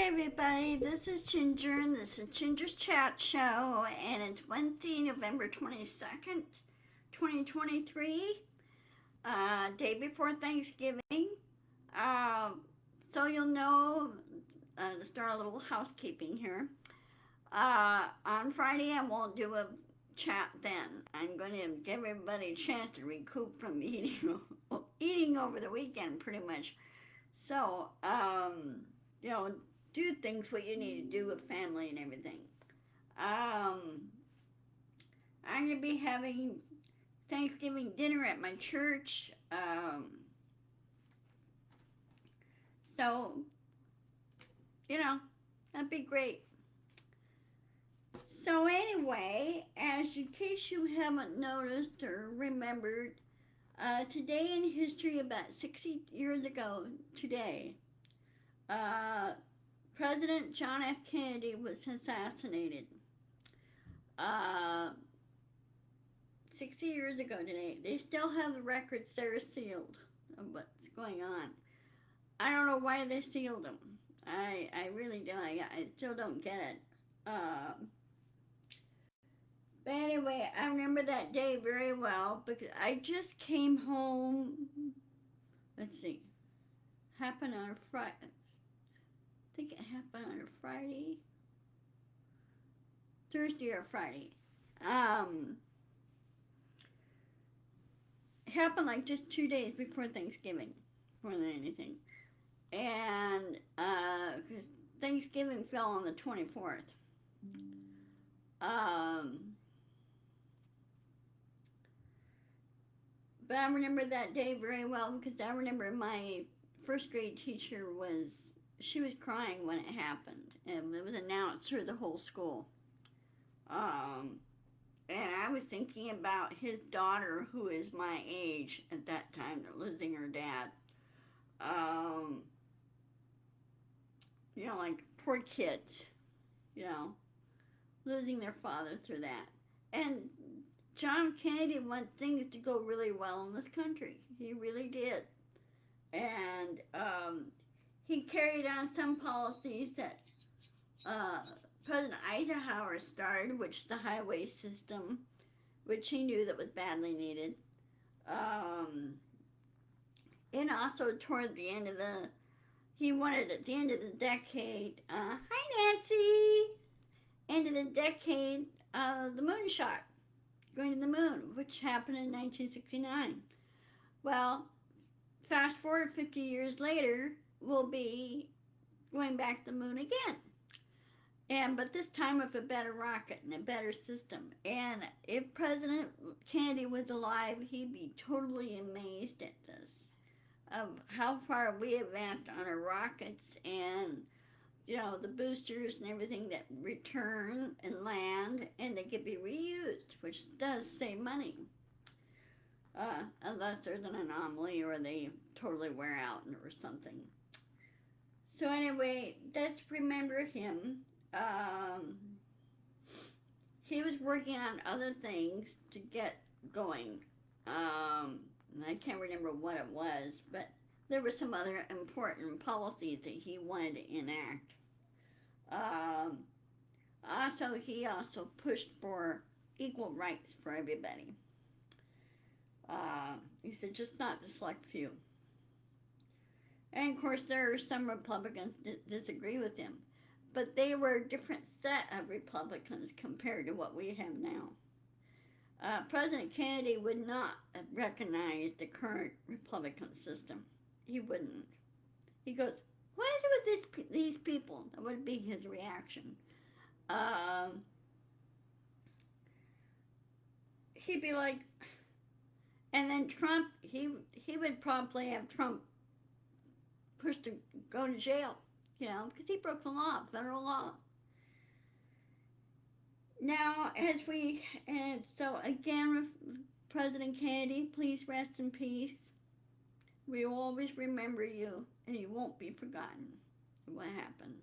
Everybody, this is Ginger, and this is Ginger's Chat Show, and it's Wednesday, November 22nd, 2023, day before Thanksgiving. So you'll know, to start a little housekeeping here, on Friday I won't do a chat then. I'm going to give everybody a chance to recoup from eating over the weekend, pretty much. So, do things what you need to do with family and everything. I'm going to be having Thanksgiving dinner at my church. So, that'd be great. So anyway, in case you haven't noticed or remembered, today in history, about 60 years ago today, President John F. Kennedy was assassinated. 60 years ago today. They still have the records there sealed of what's going on. I don't know why they sealed them. I really don't. I still don't get it. But anyway, I remember that day very well because I just came home. Let's see. Happened on a Friday. I think it happened on a Friday. Thursday or Friday. It happened like just 2 days before Thanksgiving, more than anything. And because Thanksgiving fell on the 24th. But I remember that day very well because I remember my first grade teacher she was crying when it happened. And it was announced through the whole school. And I was thinking about his daughter, who is my age at that time, losing her dad. Like poor kids, losing their father through that. And John Kennedy wanted things to go really well in this country. He really did. And he carried on some policies that President Eisenhower started, which the highway system, which he knew that was badly needed. And also toward the end of he wanted at the end of the decade, hi Nancy, end of the decade, the moonshot, going to the moon, which happened in 1969. Well, fast forward 50 years later, we'll be going back to the moon again. But this time with a better rocket and a better system. And if President Kennedy was alive, he'd be totally amazed at this, of how far we advanced on our rockets and, the boosters and everything that return and land, and they could be reused, which does save money. Unless there's an anomaly or they totally wear out or something. So anyway, let's remember him. He was working on other things to get going. I can't remember what it was, but there were some other important policies that he wanted to enact. He also pushed for equal rights for everybody. He said just not the select few. And of course there are some Republicans that disagree with him. But they were a different set of Republicans compared to what we have now. President Kennedy would not recognize the current Republican system. He wouldn't. He goes, what is it with these people? That would be his reaction. He'd be like, and then Trump, he would probably have Trump pushed to go to jail. Because he broke the law, federal law. Now, and so again, with President Kennedy, please rest in peace. We will always remember you, and you won't be forgotten what happened.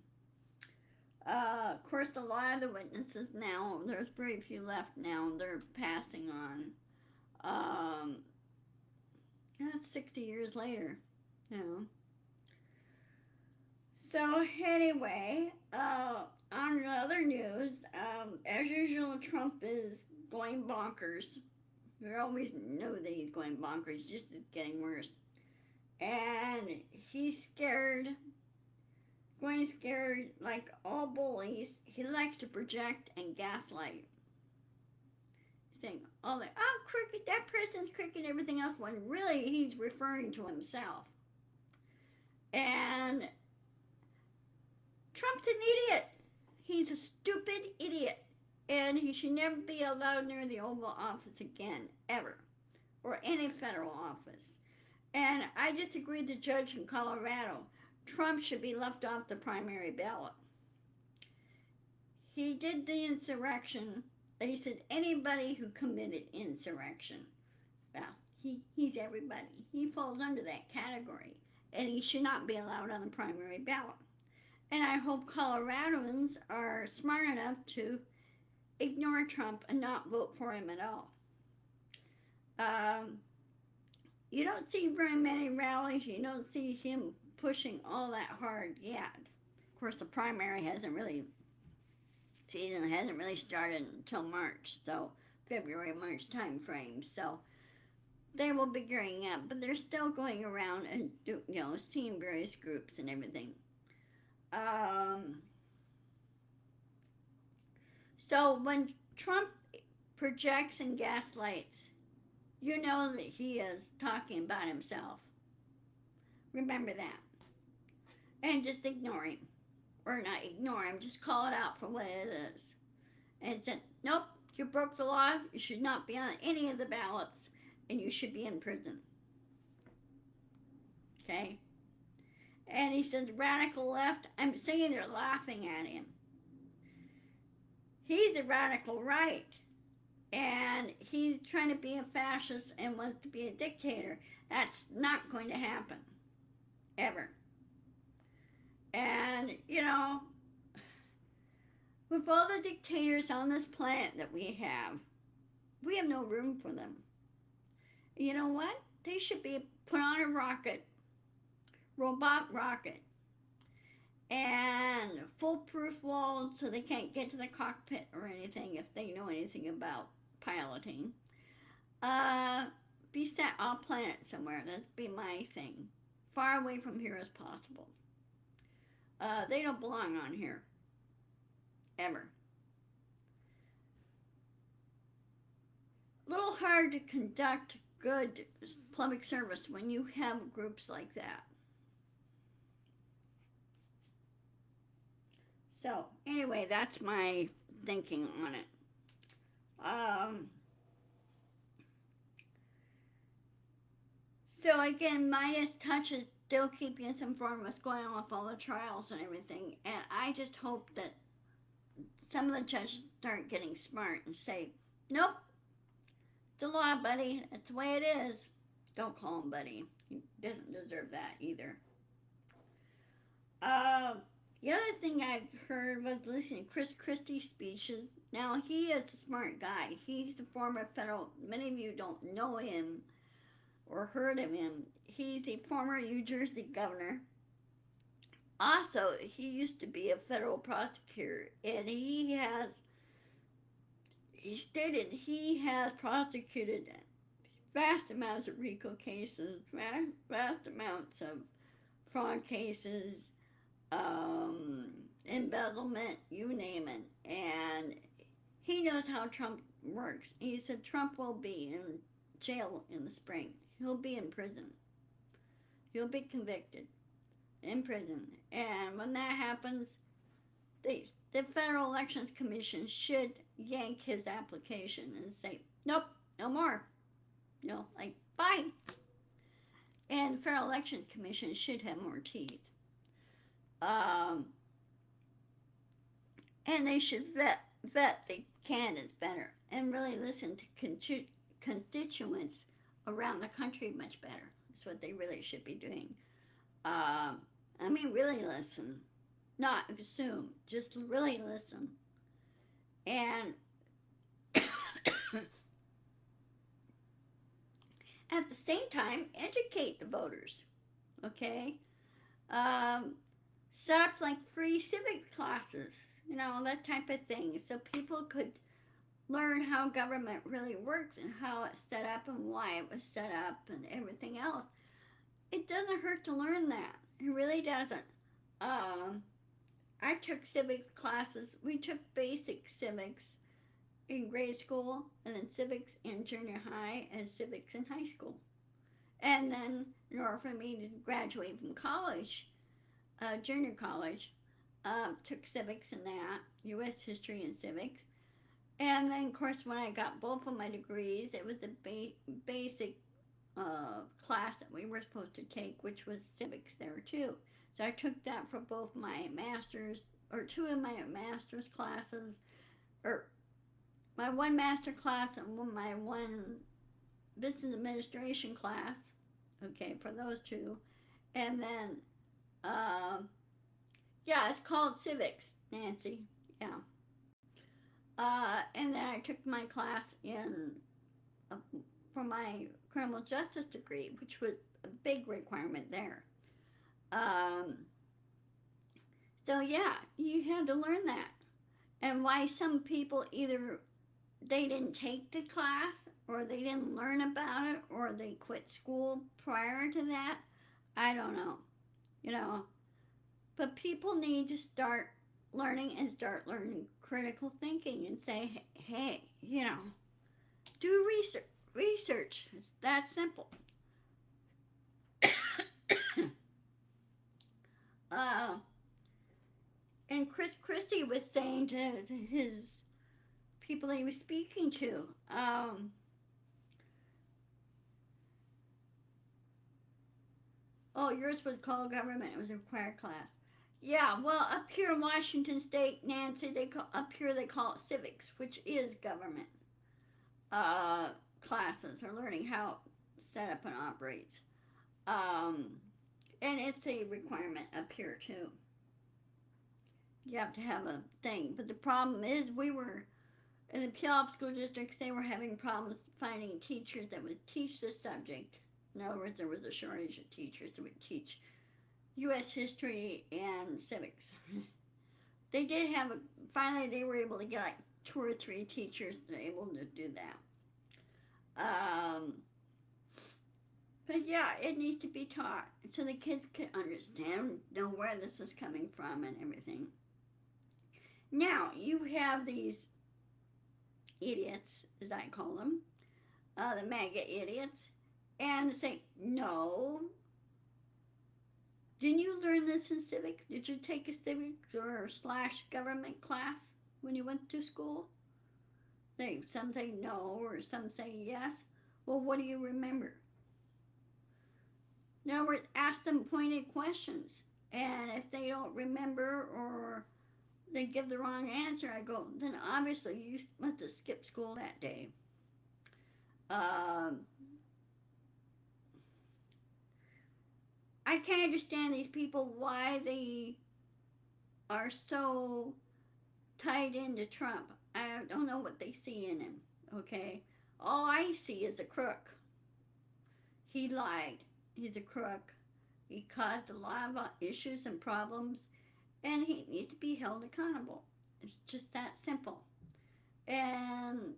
Of course, a lot of the witnesses now, there's very few left now, they're passing on. That's 60 years later, So anyway, on other news, as usual, Trump is going bonkers. We always know that he's going bonkers, just it's getting worse. And he's scared, going scared like all bullies. He likes to project and gaslight, saying all that, oh, crooked, that person's crooked, everything else, when really he's referring to himself. And Trump's an idiot. He's a stupid idiot. And he should never be allowed near the Oval Office again, ever. Or any federal office. And I disagree with the judge in Colorado. Trump should be left off the primary ballot. He did the insurrection. They said anybody who committed insurrection. Well, he's everybody. He falls under that category. And he should not be allowed on the primary ballot. And I hope Coloradans are smart enough to ignore Trump and not vote for him at all. You don't see very many rallies. You don't see him pushing all that hard yet. Of course, the primary season hasn't really started until March, so February, March time frame. So they will be gearing up, but they're still going around and seeing various groups and everything. So when Trump projects and gaslights, you know that he is talking about himself. Remember that. And just ignore him. Or not ignore him, just call it out for what it is. And said, nope, you broke the law, you should not be on any of the ballots, and you should be in prison. Okay? And he says, radical left, I'm saying they're laughing at him. He's a radical right. And he's trying to be a fascist and wants to be a dictator. That's not going to happen. Ever. And, with all the dictators on this planet that we have no room for them. You know what? They should be put on a robot rocket, and foolproof walls so they can't get to the cockpit or anything if they know anything about piloting. Be set off planet somewhere. That'd be my thing. Far away from here as possible. They don't belong on here. Ever. A little hard to conduct good public service when you have groups like that. So, anyway, that's my thinking on it. So again, Midas Touch is still keeping us informed what's going on with all the trials and everything. And I just hope that some of the judges start getting smart and say, nope, it's the law, buddy. That's the way it is. Don't call him buddy. He doesn't deserve that either. The other thing I've heard was listening to Chris Christie's speeches. Now, he is a smart guy. He's a former federal, many of you don't know him or heard of him. He's a former New Jersey governor. Also, he used to be a federal prosecutor, and he stated he has prosecuted vast amounts of RICO cases, vast amounts of fraud cases, embezzlement, you name it. And he knows how Trump works. He said Trump will be in jail in the spring. He'll be in prison. He'll be convicted in prison. And when that happens, the Federal Elections Commission should yank his application and say, nope, no more. Bye. And the Federal Election Commission should have more teeth. And they should vet the candidates better and really listen to constituents around the country much better. That's what they really should be doing. Really listen, not assume, just really listen. And at the same time, educate the voters, okay? set up like free civics classes, that type of thing, so people could learn how government really works and how it's set up and why it was set up and everything else. It doesn't hurt to learn that. It really doesn't. Um, I took civics classes. We took basic civics in grade school, and then civics in junior high, and civics in high school. And then, in order for me to graduate from college, junior college, took civics in that, U.S. history and civics. And then, of course, when I got both of my degrees, it was the basic class that we were supposed to take, which was civics there too. So I took that for both my master's, or two of my master's classes, or my one master class and my one business administration class, okay, for those two. And then, yeah, it's called civics, Nancy, yeah. And then I took my class in for my criminal justice degree, which was a big requirement there. Um, so yeah, you had to learn that, and why some people either they didn't take the class, or they didn't learn about it, or they quit school prior to that. I don't know, you know. But people need to start learning and start learning critical thinking and say, hey, do research. Research. It's that simple. uh, and Chris Christie was saying to his people he was speaking to, oh, yours was called government. It was a required class. Yeah, well, up here in Washington State, Nancy, up here they call it civics, which is government uh, classes, or learning how it set up and operates. Um, and it's a requirement up here too. You have to have a thing. But the problem is, we were in the Puyallup school districts. They were having problems finding teachers that would teach the subject. In other words, there was a shortage of teachers that would teach U.S. history and civics. They did have finally they were able to get like 2 or 3 teachers able to do that. But yeah, it needs to be taught so the kids can understand, know where this is coming from and everything. Now, you have these idiots, as I call them, the MAGA idiots, and say, no. Didn't you learn this in civics? Did you take a civics or / government class when you went to school? Some say no, or some say yes. Well, what do you remember? In other words, ask them pointed questions. And if they don't remember, or they give the wrong answer, I go, then obviously you must have skipped school that day. I can't understand these people, why they are so tied into Trump. I don't know what they see in him, okay? All I see is a crook. He lied. He's a crook. He caused a lot of issues and problems, and he needs to be held accountable. It's just that simple. And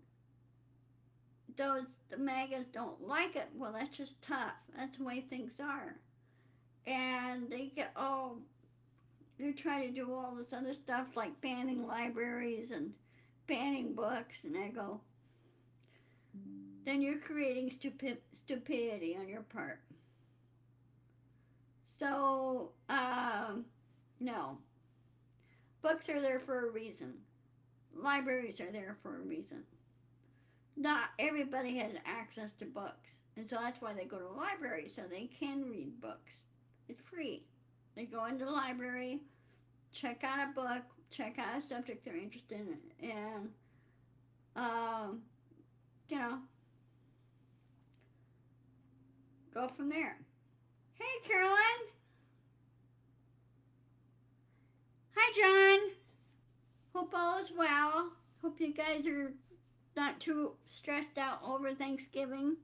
the MAGAs don't like it. Well, that's just tough. That's the way things are. And they get they're trying to do all this other stuff like banning libraries and banning books, and I go, then you're creating stupidity on your part. So, no. Books are there for a reason. Libraries are there for a reason. Not everybody has access to books, and so that's why they go to the library, so they can read books. It's free. They go into the library, check out a book, check out a subject they're interested in, and, go from there. Hey, Carolyn. Hi, John. Hope all is well. Hope you guys are not too stressed out over Thanksgiving.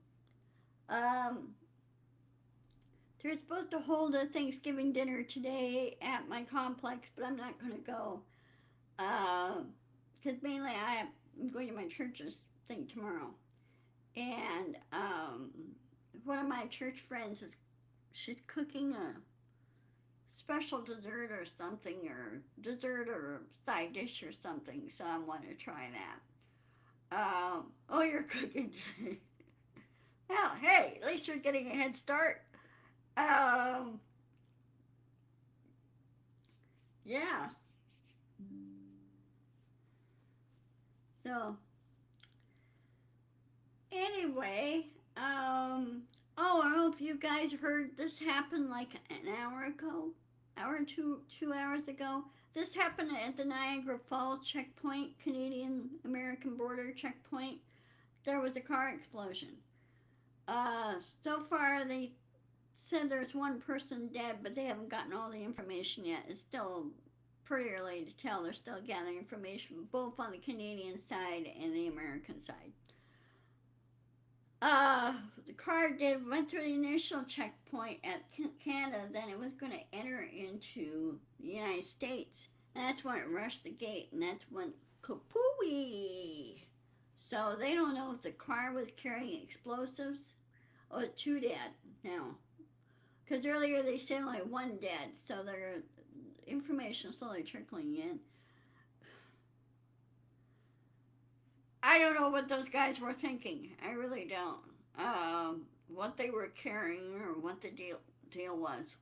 They're supposed to hold a Thanksgiving dinner today at my complex, but I'm not going to go. Because mainly I'm going to my church's thing tomorrow. And one of my church friends she's cooking a special dessert or something, or dessert or side dish or something, so I want to try that. Oh, you're cooking. Well, hey, at least you're getting a head start. Um, yeah. So, anyway, oh, I don't know if you guys heard this happened like an hour ago, hour and 2 hours ago. This happened at the Niagara Falls checkpoint, Canadian American border checkpoint. There was a car explosion. So far they said there's one person dead, but they haven't gotten all the information yet. It's still pretty early to tell. They're still gathering information both on the Canadian side and the American side. The car went through the initial checkpoint at Canada, then it was going to enter into the United States. And that's when it rushed the gate, and that's when kapooey. So they don't know if the car was carrying explosives or two dead now. Because earlier they said only one dead, so their information slowly trickling in. I don't know what those guys were thinking. I really don't. What they were carrying or what the deal was.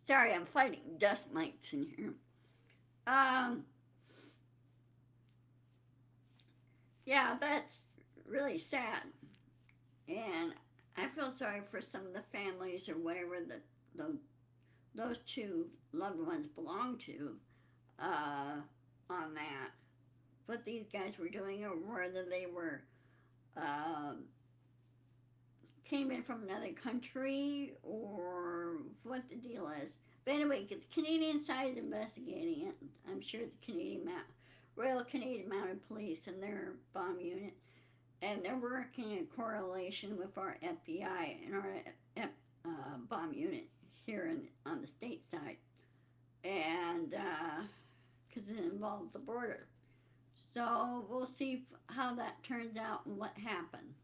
Sorry, I'm fighting dust mites in here. Yeah, that's really sad. And I feel sorry for some of the families or whatever that those two loved ones belong to on that. What these guys were doing, or whether they were came in from another country, or what the deal is. But anyway, the Canadian side is investigating it. I'm sure the Royal Canadian Mounted Police and their bomb unit, and they're working in correlation with our FBI and our bomb unit here on the state side, and because it involves the border. So we'll see how that turns out and what happened.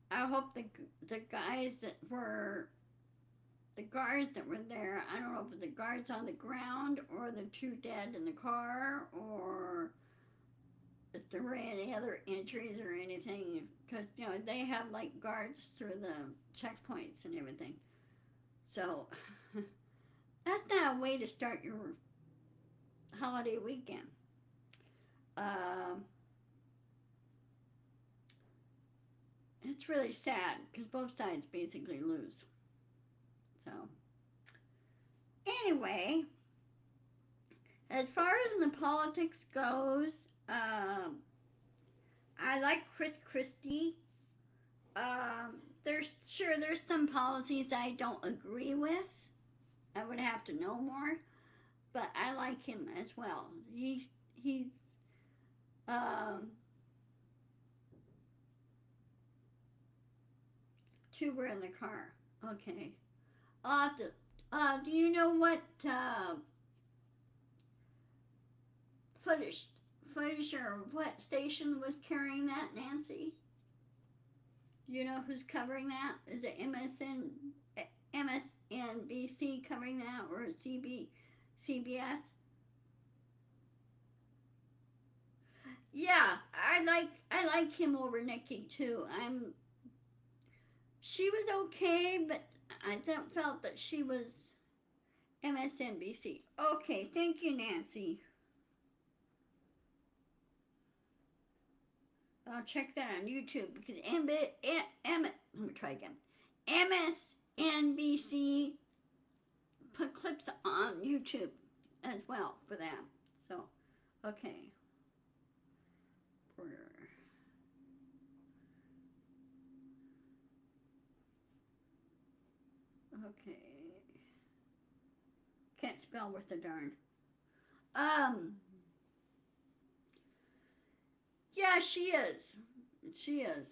I hope the guys that were the guards that were there, I don't know if the guards on the ground or the two dead in the car, or if there were any other injuries or anything, because they have like guards through the checkpoints and everything. So that's not a way to start your holiday weekend. It's really sad because both sides basically lose. So, anyway, as far as the politics goes, I like Chris Christie. There's some policies I don't agree with. I would have to know more, but I like him as well. He's two were in the car. Okay. Do you know what footage or what station was carrying that, Nancy? Do you know who's covering that? Is it MSNBC covering that, or CBS? Yeah, I like him over Nikki too. She was okay, but I felt that she was MSNBC. Okay, thank you, Nancy. I'll check that on YouTube because let me try again. MSNBC put clips on YouTube as well for that. So, okay. Porter. Okay. Can't spell worth a darn. Um, yeah, she is. She is.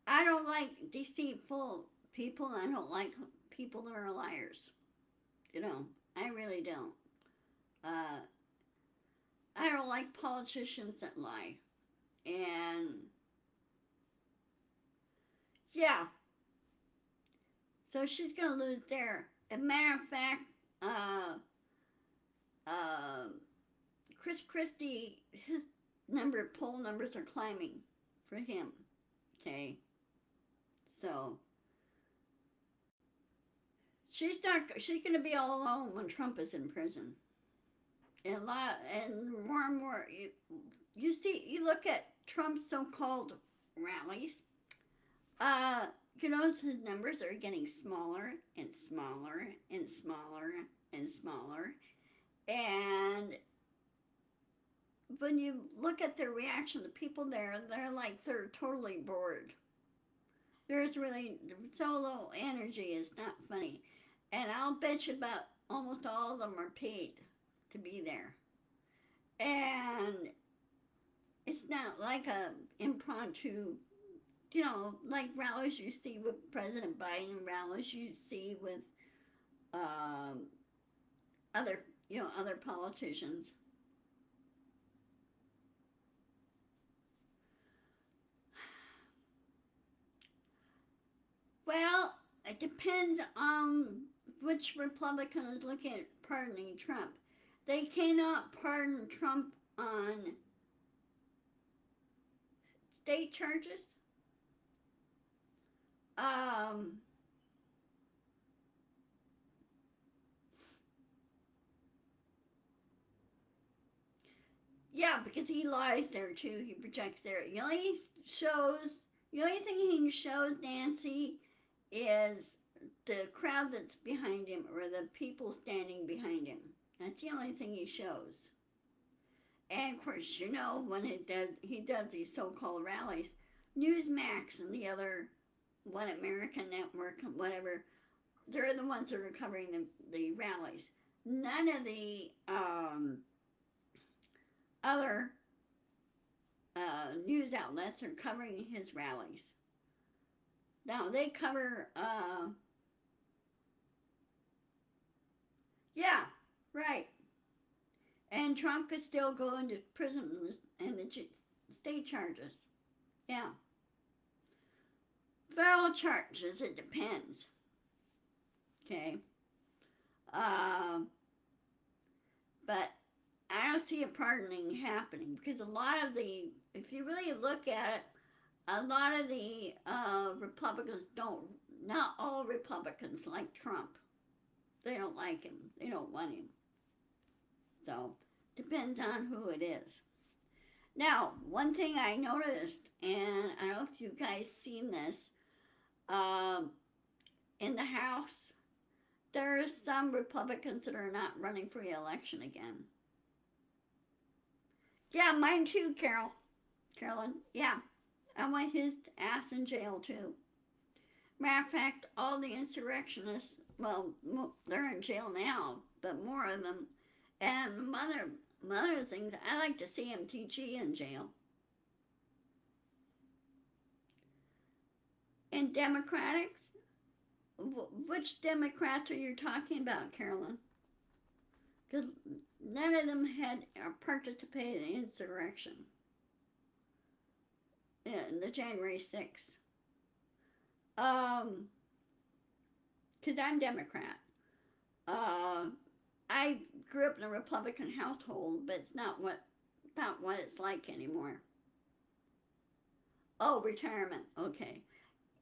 I don't like deceitful people. I don't like people that are liars. You know, I really don't. Uh, I don't like politicians that lie. And yeah, so she's gonna lose there. As a matter of fact, uh, uh, Chris Christie, his poll numbers are climbing for him. Okay, so she's not. She's gonna be all alone when Trump is in prison. And a lot, and more. You see, you look at Trump's so-called rallies. Uh, you notice his numbers are getting smaller and smaller and smaller and smaller. And when you look at their reaction, the people there, they're totally bored. There's really so low energy. It's not funny. And I'll bet you about almost all of them are paid to be there. And it's not like a impromptu, like rallies you see with President Biden, rallies you see with um, other politicians. Well, it depends on which Republican is looking at pardoning Trump. They cannot pardon Trump on state charges. Um, yeah, because he lies there too. He projects there. Shows, the only thing he shows Nancy is the crowd that's behind him or the people standing behind him. That's the only thing he shows. And of course, when he does these so-called rallies, Newsmax and the other One American Network, whatever, they're the ones that are covering the rallies. None of the other news outlets are covering his rallies. Now they cover, yeah, right. And Trump could still go into prison and the state charges. Yeah. Federal charges, it depends. Okay. Um, but I don't see a pardoning happening because if you really look at it, a lot of the Republicans not all Republicans like Trump. They don't like him. They don't want him. So, depends on who it is. Now, one thing I noticed, and I don't know if you guys seen this, um, in the House, there are some Republicans that are not running for re-election again. Yeah, mine too, Carolyn. Yeah, I want his ass in jail too. Matter of fact, all the insurrectionists, well, they're in jail now, but more of them. And other things, I like to see MTG in jail. And Democrats, which Democrats are you talking about, Carolyn? Because none of them had participated in insurrection in the January 6th. Because I'm Democrat. I grew up in a Republican household, but it's not what it's like anymore. Oh, retirement. Okay.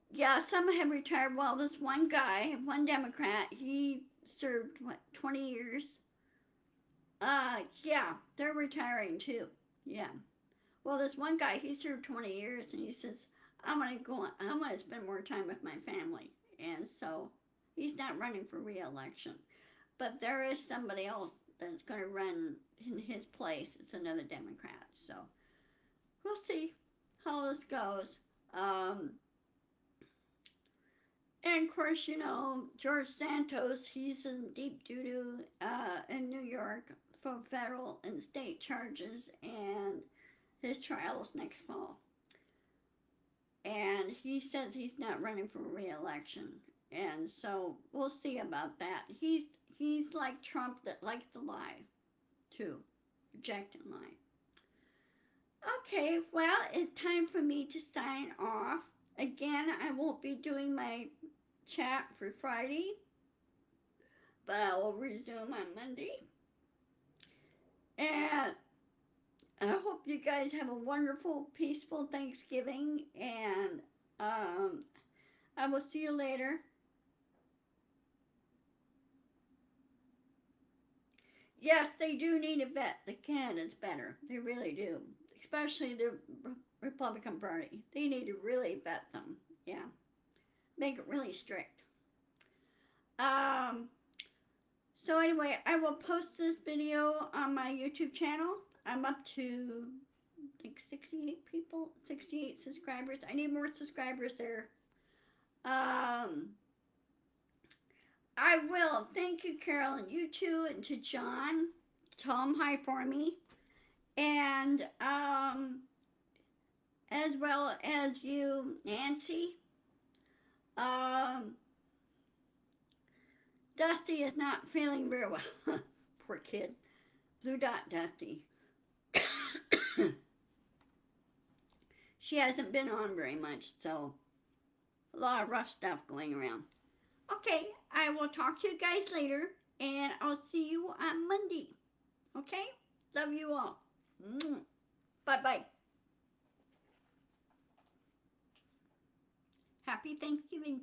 Yeah, some have retired. Well, this one guy, one Democrat, he served 20 years. Yeah, they're retiring too. Yeah. Well, this one guy, he served 20 years, and he says, I'm gonna spend more time with my family, and so he's not running for re-election. But there is somebody else that's going to run in his place. It's another Democrat. So we'll see how this goes. And of course, you know, George Santos, he's in deep doo-doo in New York for federal and state charges, and his trial is next fall. And he says he's not running for re-election. And so we'll see about that. He's like Trump that likes to lie, too. Project and lie. Okay, well, it's time for me to sign off. Again, I won't be doing my chat for Friday, but I will resume on Monday. And I hope you guys have a wonderful, peaceful Thanksgiving, and I will see you later. Yes, they do need a vet. The candidates better. They really do. Especially the Republican Party. They need to really vet them. Yeah. Make it really strict. Um, so anyway, I will post this video on my YouTube channel. I'm up to like 68 people, 68 subscribers. I need more subscribers there. I will. Thank you, Carolyn. You too, and to John. Tell him hi for me. And as well as you, Nancy. Dusty is not feeling very well. Poor kid. Blue Dot Dusty. She hasn't been on very much, so a lot of rough stuff going around. Okay, I will talk to you guys later, and I'll see you on Monday. Okay? Love you all. Bye-bye. Happy Thanksgiving.